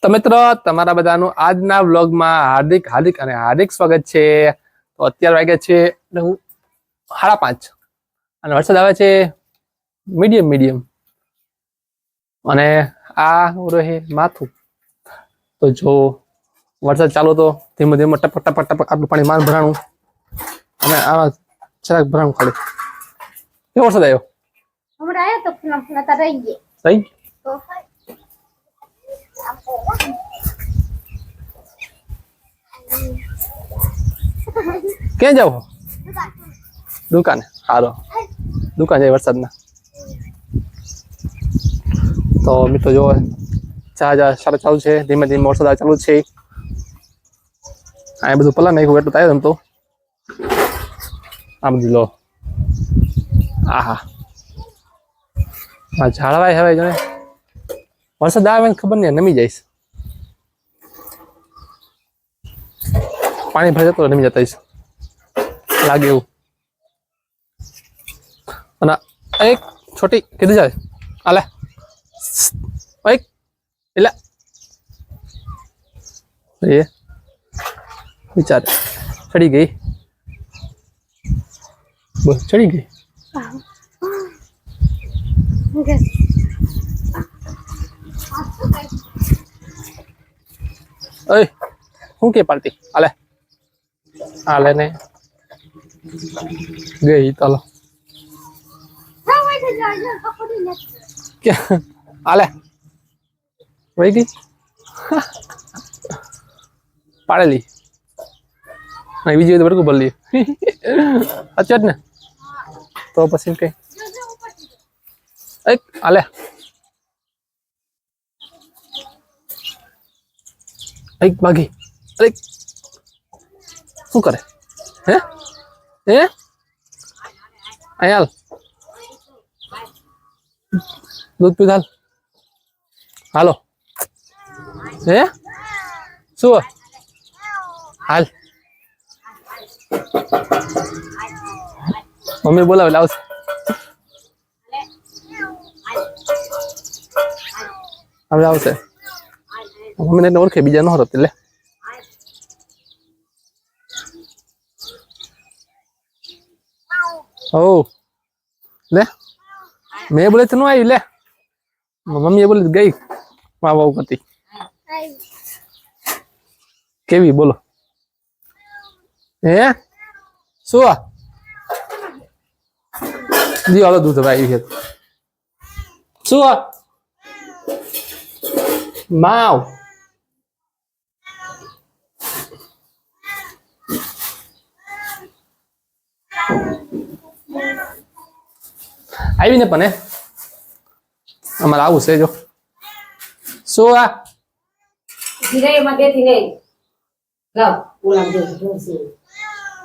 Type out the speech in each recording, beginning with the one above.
તો મિત્રો તમારા બધાનું આજના વ્લોગમાં હાર્દિક સ્વાગત છે। તો અત્યારે વાગ્યા છે 5:30 અને વરસાદ આવે છે મીડિયમ અને આ રહે માથું। તો જો વરસાદ ચાલુ તો ધીમે ધીમે ટપક આટલું પાણી માન ભરાણું અને આમાં જરાક ભરાણું ખાલી કેવો વરસાદ આવ્યો હમણાં આવ્યો તો ફૂલા રહી ગયા સહી તો ક્યાં જાવ દુકાને સારો દુકાન જાય વરસાદના તો મિત્રો જો ચા સારા ચાલુ છે ધીમે ધીમે વરસાદ ચાલુ છે આ બધું પલા નાખ્યું એટલું થાય તો આ બધું લો આહા આ ઝાડવાય હવે જો વરસાદ આવે ને ખબર નહીં નમી જઈશ પાણી ભરી જતો નમી જતા લાગે એવું અને એક છોટી કીધું જાય આલે એક એટલે એ વિચાર ચડી ગઈ બસ ચડી ગઈ ઓય શું કે પાર્ટી આલે આલે ને ગઈ ચાલો क्या आले वही की पाड़ेली नहीं बीजी तो बड़को बोल ली अच्छा ने तो पसीन के एक आले एक बागी अरे શું કરે હે હે આયાલ दूध पी हाल हालो हे शू हाल मम्मी बोला लाव हम आवशे मम्मी ने ओळखे बीजा न होत એટલે ओ ले मैं बोले तो आई ले मम्मी बोले गई माँ बाबू करती केवी बोलो हे शू दी वालो दूध भाई है शू माव આવીને પણ અમારે આવું છે જો શું આ ધીરે માં દેતી નહીં લાવ ઓલા દે જોશે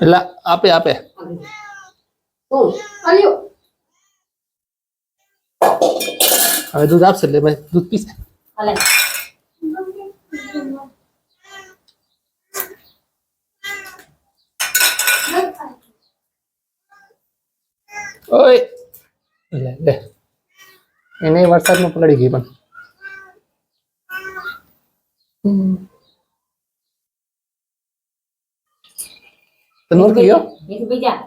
એટલે આપે ઓ આલ્યો હવે દૂધ આપશે એટલે ભાઈ દૂધ પીશે હાલે ઓય લે એને વરસાદમાં પલળી ગઈ પણ તમે ઓળખી ગયો એક બીજા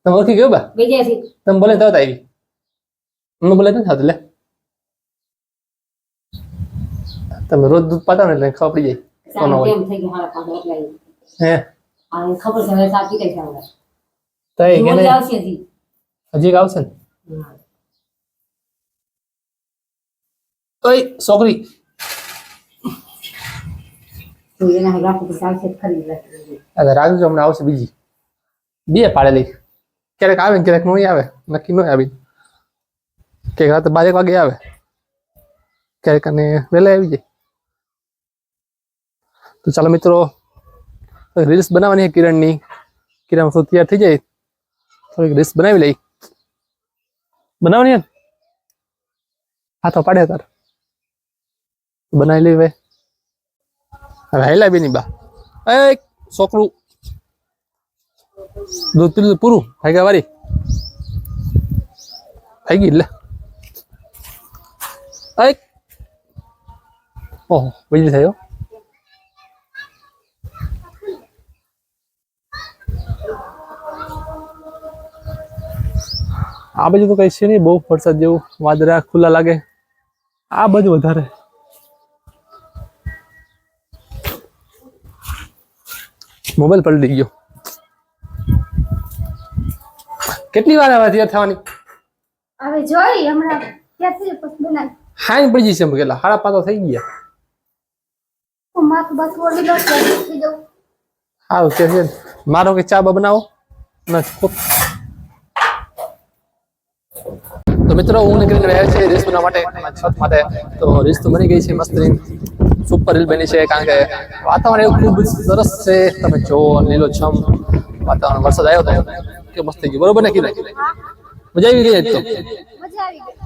તમે ઓળખી ગયો બા બીજા છે તમે બોલે તો આવી મને બોલે નથી થતું લે તમે રોજ દૂધ પાતા ને એટલે ખબર પડી જાય કોનો હોય કેમ થઈ ગયું હારા પાંચ એટલે હે આ ખબર છે હવે સાચી કઈ છે હવે તો એ જોઈ કેને આવશે જી હજી આવશે ને ઓય છોકરી તો એના રાખો તો ચાલશે ખરી લે અરે રાખજો હમણાં આવશે બીજી બે પાડેલી ક્યારેક આવે ને ક્યારેક નહીં આવે નક્કી ન આવી ક્યારેક રાતે 12 વાગે આવે ક્યારેક અને વહેલા આવી જાય તો ચાલો મિત્રો રીલ્સ બનાવવાની કિરણની કિરણ શું તૈયાર થઈ જાય થોડીક રીલ્સ બનાવી લઈ બનાવવાની હાથો પાડે તાર બનાવી લઈ હવે હાઈલા બેની બા એ છોકરું દૂધ પીધું પૂરું થઈ ગયા વારી થઈ ગઈ એટલે ઓહો વીજળી થયો. આ બાજુ તો કઈ છે નહીં બહુ વરસાદ જેવું, વાદળા ખુલ્લા લાગે. આ બાજુ વધારે. મોબાઈલ પલટી ગયો. કેટલી વાર આવે તૈયાર થવાની? હવે જોઈ હમણાં ક્યાંથી પછી બનાવી હાઈ પડી જશે કેટલા 5:30 થઈ ગયા. હું માથું બસ ઓલી લો થઈ જાઉં. સારું કે છે મારો કે ચા બા બનાવો ના તો મિત્રો હું નીકળીને રહ્યા છે રીલ્સ બનાવવા માટે છત માટે. તો રીલ્સ તો બની ગઈ છે મસ્ત સુપર રીલ બની છે કારણ કે વાતાવરણ એવું ખૂબ સરસ છે. તમે જો લીલોછમ વાતાવરણ, વરસાદ આવ્યો તો કે મસ્ત થઈ ગયું બરોબર ને કીધું મજા આવી ગઈ તો મજા આવી ગઈ.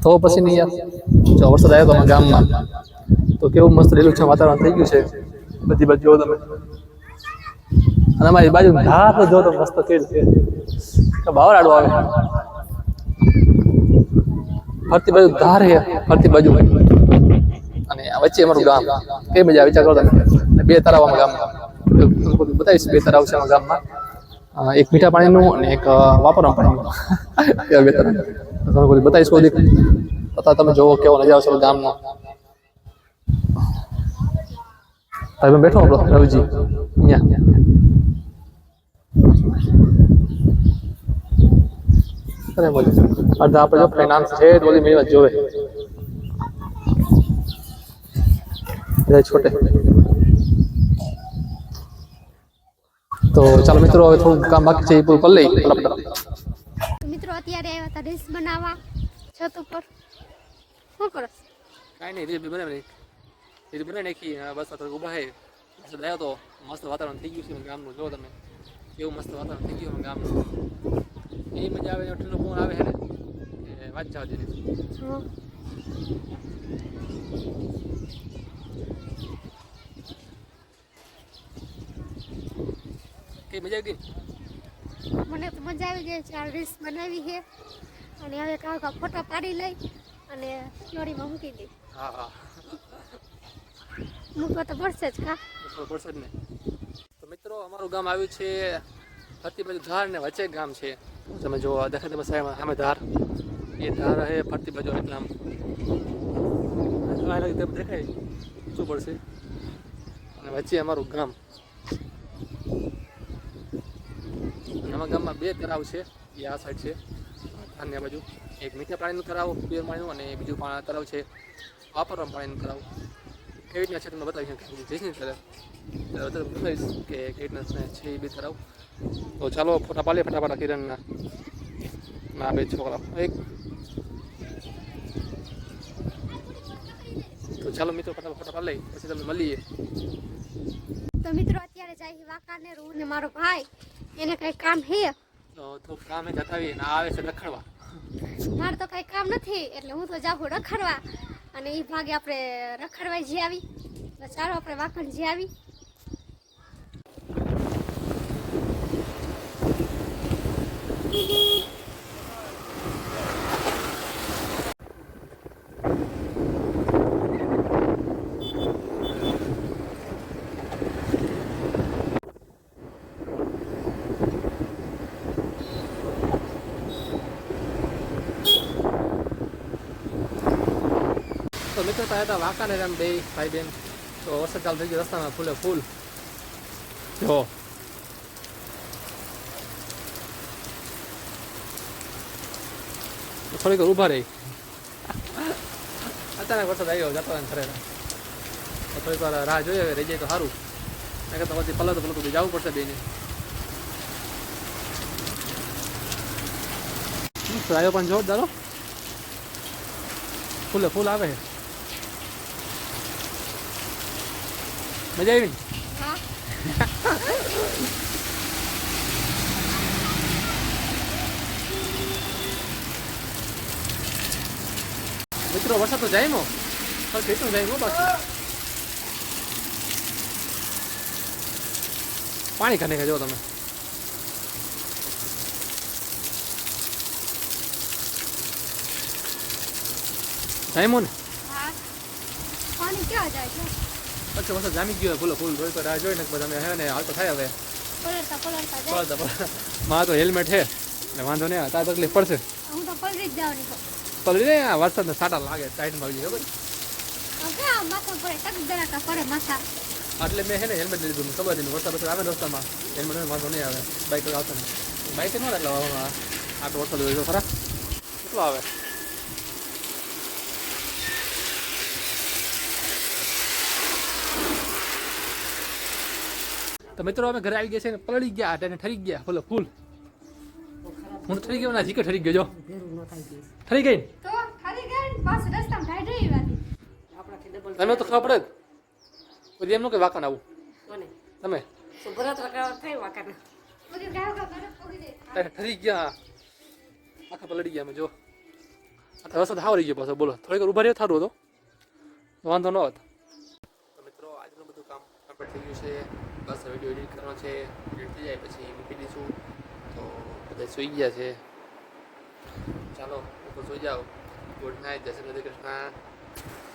તો પછી નહીં યાર જો વરસાદ આવ્યો તો અમારા ગામમાં તો કેવું મસ્ત લીલોછમ વાતાવરણ થઈ ગયું છે. બધી બાજુ જો તમે અને અમારી બાજુ ધાર તો જો તો મસ્ત કેવી છે બાવરાડો આવે ફરતી બાજુ ધાર છે ફરતી બાજુ અને વચ્ચે અમારું ગામ કઈ મજા વિચાર કરો તમે. બે તળાવ અમારા ગામમાં બતાવીશ. 2 તળાવ છે અમારા ગામમાં, એક મીઠા પાણીનું અને એક વાપરવા પાણીનું. એવા 2 તળાવ બતાવીશ. કોઈ અત્યારે તમે જોવો કેવો નજારો છે ગામનો. ભાઈ બેઠો આપણો રવિજી અહીંયા અરે બોલ અડધા આપણે જો ફાઇનાન્સ છે તો ઓલી મેં જોવે જય છોટે. તો ચાલો મિત્રો હવે થોડું કામ બાકી છે એ પૂરું કરી લઈ. તો મિત્રો અત્યારે આવ્યા હતા રીલ્સ બનાવવા છત ઉપર. શું કરો? કાંઈ નહીં રીલ બનાવી નાખી બસ અત્યારે ઊભા છે. વરસાદ આવ્યો તો મસ્ત વાતાવરણ થઈ ગયું છે ગામનું. જો તમે કેવું મસ્ત વાતાવરણ થઈ ગયું ગામનું. એ મજા આવે ઠંડો ફોન આવે ને કે વાત જાવ દીધી. કઈ મજા આવી ગઈ? મને તો મજા આવી ગઈ છે. આ રીલ્સ બનાવી છે અને હવે કાકા ફોટા પાડી લઈ અને સ્ટોરીમાં મૂકી દઈ. હા હા મૂકવા તો પડશે જ કા પડશે જ ને. તો મિત્રો અમારું ગામ આવ્યું છે ફરતી બાજુ ધાર ને વચ્ચે ગામ છે. તમે જો દેખાય તમે સામે ધાર એ ધાર હે ફરતી બાજુ એટલે આમ દેખાય શું પડશે અને વચ્ચે અમારું ગામ. અમારા ગામમાં 2 તળાવ છે. એ આ સાઈડ છે ધારની બાજુ. એક મીઠા પાણીનું તળાવ પ્યોર પાણીનું અને બીજું તળાવ છે વાપરવા પાણીનું તળાવ. કેવી રીતના છે તમને બતાવી જઈશ ને બતાવીશ કે કેવી રીતના છે એ 2 તળાવ. તો ચાલો ફોટા પાડીએ ફટાફટ કિરણના ના 2 છોકરા એક. તો ચાલો મિત્રો ફટાફટ ફોટા પાડી લઈ પછી તમે મળીએ. તો મિત્રો અત્યારે જાય વાંકાનેર હું ને મારો ભાઈ એને કઈ કામ હે તો કામે જતા આવીએ ને આવે છે રખડવા. મારે તો કઈ કામ નથી એટલે હું તો જાઉં રખડવા અને એ ભાગે આપણે રખડવા જઈ આવી. તો ચાલો આપણે વાંકણ જઈ આવી. તો મિત્રો ત્યાં હતા વાંકાનેર આમ 2 ભાઈ બેન. તો વરસાદ ચાલુ થઈ ગયો રસ્તામાં ફૂલે ફૂલ. જો થોડીક ઊભા રહી અચાનક વરસાદ આવ્યો જતો ને ખરેખર થોડીક વાર રાહ જોઈએ રહી જાય તો સારું. મેં કહેતા પછી પલતું જવું પડશે બેને. આવ્યો પણ જોરદારો ફૂલે ફૂલ આવે. મજા આવી ને? મિત્રો વરસાદ તો જાય નો કેટલું જાય નો બાકી પાણી ખાને જો તમે જાય ને પાણી ક્યાં જાય છે પછી વરસાદ જામી ગયો ફૂલો ફૂલ જોઈ તો રાહ જોઈ ને બધા અમે હે ને હાલ તો થાય હવે પલળતા જાય માં તો હેલ્મેટ છે ને વાંધો નહીં તાર તકલીફ પડશે હું તો પલળી જ જવાની છું પલરી ને આ વરસાદના સાટા લાગે સાઈડમાં આવી ખબર ક્યાં માથા પડે ટક જરાકા પડે માથા એટલે મેં હે ને હેલ્મેટ લઈ લીધું ખબર નહીં વરસાદ આવે ને રસ્તામાં હેલ્મેટ વાંધો નહીં આવે બાઇક આવતો ને બાઇક ન એટલે આટલો વરસાદ હોય તો ખરા કેટલો આવે તો મિત્રો અમે ઘરે આવી ગયા છે ને પલળી ગયા તેને ઠરી ગયા ફૂલ ફૂલ હું તો ઠરી ગયો ના જીકે ઠરી ગયો જો ઠરી ગઈ તો ખાલી ગઈ પાછું રસ્તામાં ઢાઈ રહી વાતી આપણાથી ડબલ તમે તો ખબર પડે પછી એમનું કે વાંકા આવું કોને તમે સુભરત રકાવટ થઈ વાકાને બધી ગાયો ગાયો પગી દે ઠરી ગયા આખા પલળી ગયા અમે જો આ વરસાદ હાવ રહી ગયો પાછો બોલો થોડીક વાર ઉભા રહ્યો થારું હતો વાંધો ન હતો તો મિત્રો આજનું બધું કામ કમ્પ્લીટ થઈ ગયું છે બસ વિડીયો એડિટ કરવાનો છે એડિટ થઈ જાય પછી મૂકી દઈશું તો બધા સૂઈ ગયા છે ચાલો ઉપર સૂઈ જાઓ ગુડ નાઇટ જય શ્રી કૃષ્ણ